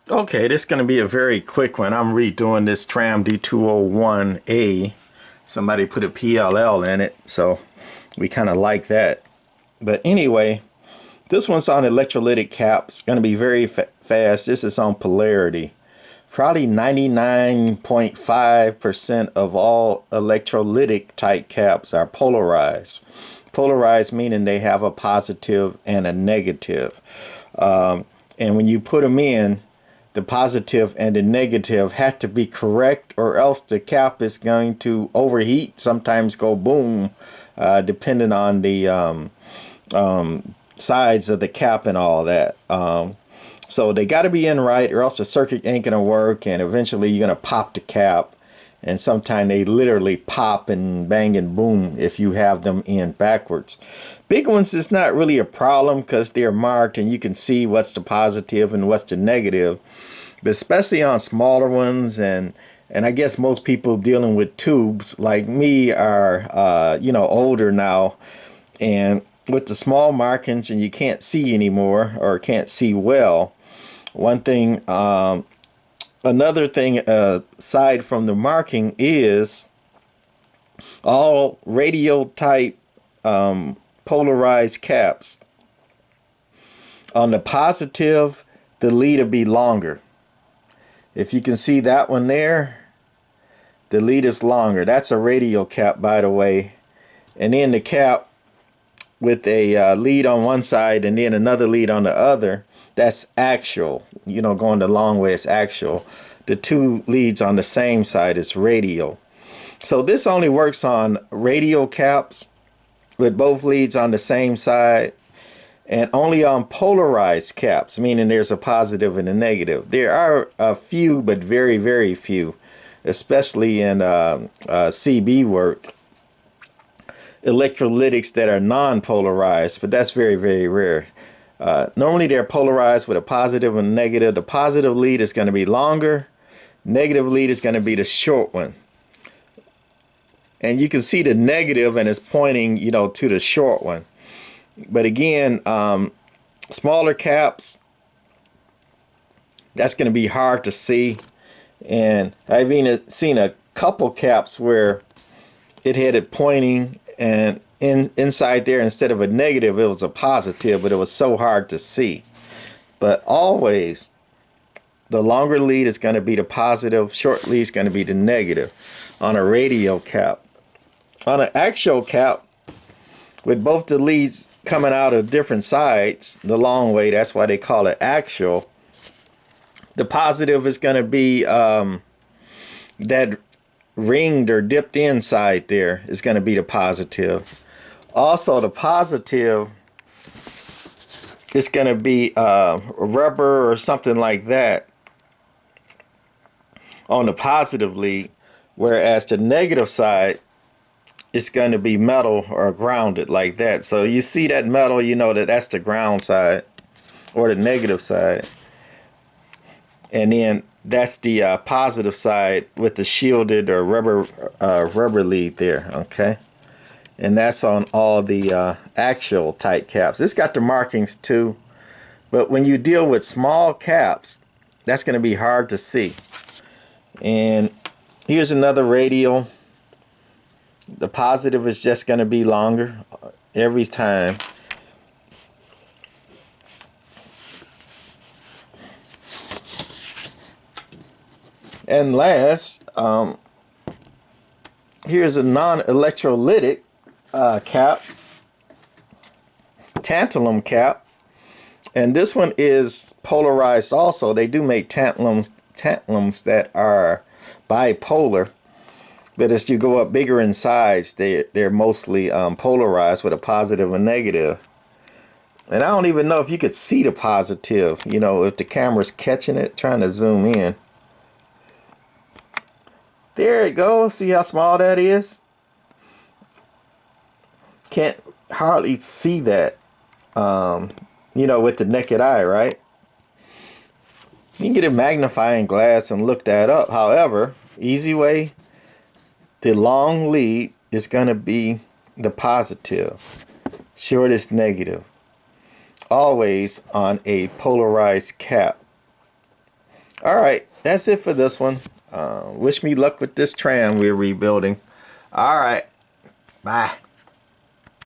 Okay, this is going to be a very quick one. I'm redoing this tram D201A. Somebody put a PLL in it, so we kind of like that. But anyway, this one's on electrolytic caps. Going to be very fast. This is on polarity. Probably 99.5% of all electrolytic type caps are polarized. Polarized meaning they have a positive and a negative. And when you put them in, the positive and the negative had to be correct, or else the cap is going to overheat, sometimes go boom, depending on the sides of the cap and all that. So they got to be in right, or else the circuit ain't going to work, and eventually you're going to pop the cap. And sometimes they literally pop and bang and boom if you have them in backwards. Big ones is not really a problem because they're marked and you can see what's the positive and what's the negative. But especially on smaller ones, and I guess most people dealing with tubes like me are older now, and with the small markings and you can't see anymore or can't see well. One thing, another thing aside from the marking is all radial type polarized caps. On the positive, the lead will be longer. If you can see that one there, the lead is longer. That's a radial cap, by the way. And then the cap with a lead on one side and then another lead on the other, that's axial. Going the long way is axial. The two leads on the same side is radial. So this only works on radial caps with both leads on the same side, and only on polarized caps, meaning there's a positive and a negative. There are a few, but very, very few, especially in CB work, electrolytics that are non-polarized, but that's very, very rare. Normally they're polarized with a positive and negative. The positive lead is going to be longer. Negative lead is going to be the short one. And you can see the negative and it's pointing, to the short one. But again, smaller caps, that's going to be hard to see. And I've even seen a couple caps where it had it pointing, and inside there, instead of a negative, it was a positive, but it was so hard to see. But always, the longer lead is going to be the positive, short lead is going to be the negative on a radial cap. On an axial cap, with both the leads coming out of different sides, the long way, that's why they call it axial, the positive is going to be that ringed or dipped inside there is going to be the positive. Also, the positive is going to be rubber or something like that on the positive lead, whereas the negative side, it's going to be metal or grounded like that. So you see that metal, that's the ground side or the negative side. And then that's the positive side with the shielded or rubber lead there, okay? And that's on all the axial type caps. It's got the markings too, but when you deal with small caps, that's going to be hard to see. And here's another radial. The positive is just going to be longer every time. And last, here's a non-electrolytic cap, Tantalum cap. And this one is polarized also. They do make tantalums that are bipolar. But as you go up bigger in size, they're mostly polarized with a positive and negative. And I don't even know if you could see the positive, if the camera's catching it, trying to zoom in. There it goes. See how small that is? Can't hardly see that, with the naked eye, right? You can get a magnifying glass and look that up. However, easy way, the long lead is going to be the positive, short is negative, always on a polarized cap. All right, that's it for this one. Wish me luck with this tram we're rebuilding. All right, bye.